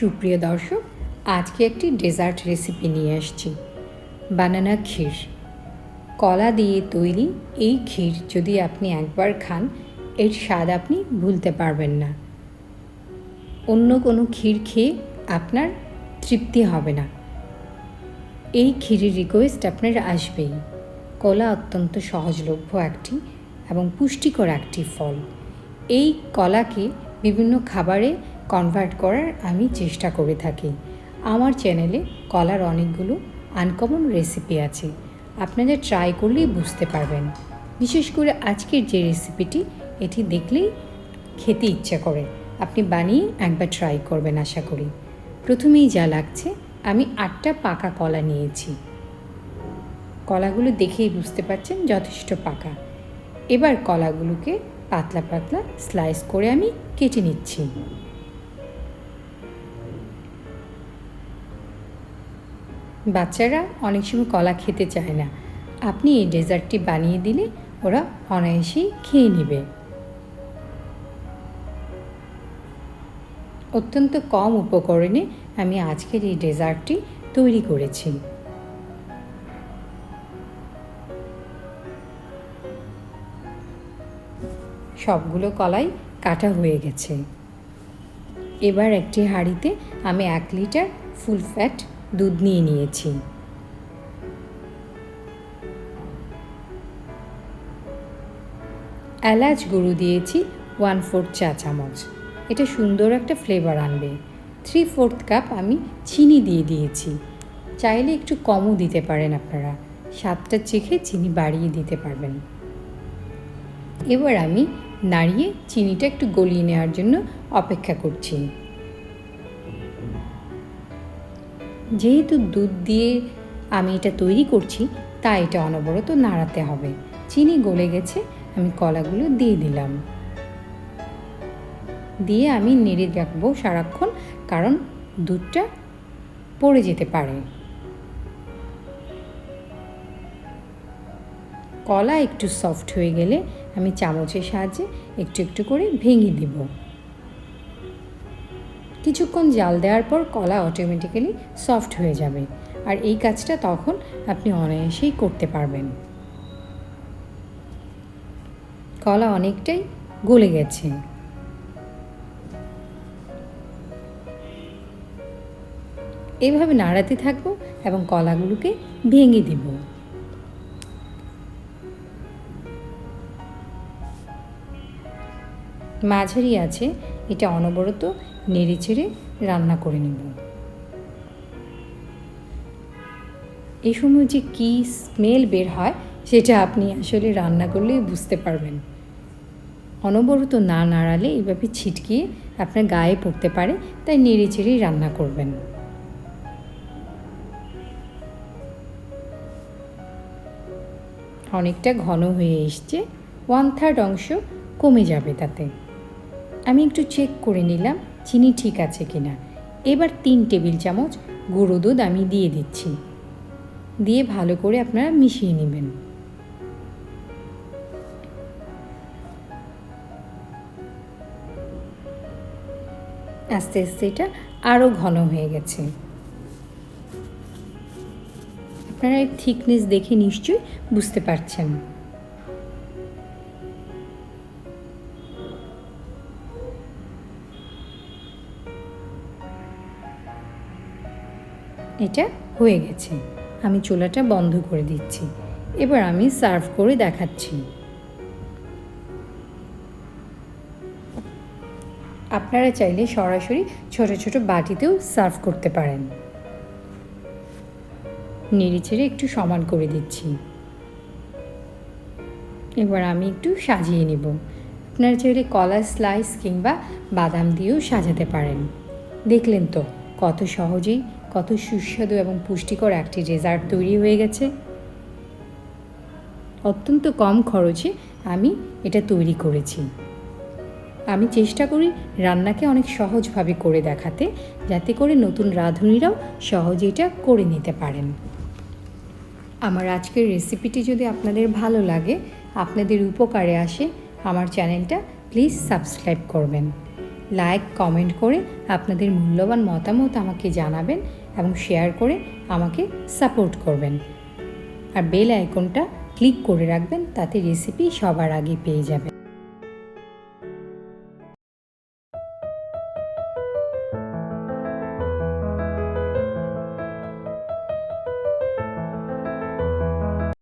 সুপ্রিয় দর্শক, আজকে একটি ডেজার্ট রেসিপি নিয়ে আসছি, বানানা ক্ষীর। কলা দিয়ে তৈরি এই ক্ষীর যদি আপনি একবার খান, এর স্বাদ আপনি ভুলতে পারবেন না। অন্য কোনো ক্ষীর খেয়ে আপনার তৃপ্তি হবে না। এই ক্ষীরের রিকোয়েস্ট আপনার আসবেই। কলা অত্যন্ত সহজলভ্য একটি এবং পুষ্টিকর একটি ফল। এই কলাকে বিভিন্ন খাবারে কনভার্ট করার আমি চেষ্টা করে থাকি। আমার চ্যানেলে কলার অনেকগুলো আনকমন রেসিপি আছে, আপনারা ট্রাই করলেই বুঝতে পারবেন। বিশেষ করে আজকের যে রেসিপিটি, এটি দেখলেই খেতে ইচ্ছা করে। আপনি বানিয়ে একবার ট্রাই করবেন আশা করি। প্রথমেই যা লাগছে, আমি 8টা পাকা কলা নিয়েছি। কলাগুলো দেখেই বুঝতে পারছেন যথেষ্ট পাকা। এবার কলাগুলোকে পাতলা পাতলা স্লাইস করে আমি কেটে নিচ্ছি। বাচ্চারা অনেক সময় কলা খেতে চায় না, আপনি এই ডেজার্টটি বানিয়ে দিলে ওরা অনায়াসেই খেয়ে নেবে। অত্যন্ত কম উপকরণে আমি আজকের এই ডেজার্টটি তৈরি করেছি। সবগুলো কলাই কাটা হয়ে গেছে। এবার একটি হাঁড়িতে আমি 1 লিটার ফুল ফ্যাট দুধ নিয়ে নিয়েছি। এলাচ গুঁড়ো দিয়েছি 1/4 চা চামচ, এটা সুন্দর একটা ফ্লেভার আনবে। 3/4 কাপ আমি চিনি দিয়ে দিয়েছি, চাইলে একটু কমও দিতে পারেন আপনারা, স্বাদটা চেখে চিনি বাড়িয়ে দিতে পারবেন। এবার আমি নাড়িয়ে চিনিটা একটু গলিয়ে নেওয়ার জন্য অপেক্ষা করছি। যেহেতু দুধ দিয়ে আমি এটা তৈরি করছি, তাই এটা অনবরত নাড়াতে হবে। চিনি গলে গেছে, আমি কলাগুলো দিয়ে দিলাম। দিয়ে আমি নেড়ে রাখবো সারাক্ষণ, কারণ দুধটা পড়ে যেতে পারে। কলা একটু সফট হয়ে গেলে আমি চামচের সাহায্যে একটু একটু করে ভেঙে দিব। কিছুক্ষণ জাল দেওয়ার পর কলা অটোমেটিক্যালি সফট হয়ে যাবে, আর এই কাজটা তখন আপনি অনায়াসেই করতে পারবেন। কলা অনেকটাই গলে গেছে। এভাবে নাড়াতে থাকবো এবং কলাগুলোকে ভেঙে দিব। মাঝারি আছে, এটা অনবরত নেড়ে চেড়ে রান্না করে নেব। এই সময় যে কী স্মেল বের হয়, সেটা আপনি আসলে রান্না করলেই বুঝতে পারবেন। অনবরত না নাড়ালে এইভাবে ছিটকিয়ে আপনার গায়ে পড়তে পারে, তাই নেড়ে চেড়েই রান্না করবেন। অনেকটা ঘন হয়ে এসছে, 1/3 অংশ কমে যাবে তাতে। আমি একটু চেক করে নিলাম চিনি ঠিক আছে কিনা। এবার 3 টেবিল চামচ গুঁড়ো দুধ আমি দিয়ে দিচ্ছি, দিয়ে ভালো করে আপনারা মিশিয়ে নেবেন। আস্তে আস্তে এটা আরও ঘন হয়ে গেছে। আপনারা এর থিকনেস দেখে নিশ্চয়ই বুঝতে পারছেন। এটা হয়ে গেছে, আমি চুলাটা বন্ধ করে দিচ্ছি। এবার আমি সার্ভ করে দেখাচ্ছি। আপনারা চাইলে সরাসরি ছোট ছোট বাটিতেও সার্ভ করতে পারেন। নেড়ে চেড়ে একটু সমান করে দিচ্ছি। এবার আমি একটু সাজিয়ে নেব। আপনারা চাইলে কলা স্লাইস কিংবা বাদাম দিয়েও সাজাতে পারেন। দেখলেন তো কত সহজেই কত সুস্বাদু এবং পুষ্টিকর একটি ডেজার্ট তৈরি হয়ে গেছে। অত্যন্ত কম খরচে আমি এটা তৈরি করেছি। আমি চেষ্টা করি রান্নাকে অনেক সহজভাবে করে দেখাতে, যাতে করে নতুন রাঁধুনিরাও সহজে এটা করে নিতে পারেন। আমার আজকের রেসিপিটি যদি আপনাদের ভালো লাগে, আপনাদের উপকারে আসে, আমার চ্যানেলটা প্লিজ সাবস্ক্রাইব করবেন। লাইক কমেন্ট করে আপনাদের মূল্যবান মতামত আমাকে জানাবেন এবং শেয়ার করে আমাকে সাপোর্ট করবেন। আর বেল আইকনটা ক্লিক করে রাখবেন, তাতে রেসিপি সবার আগে পেয়ে যাবেন।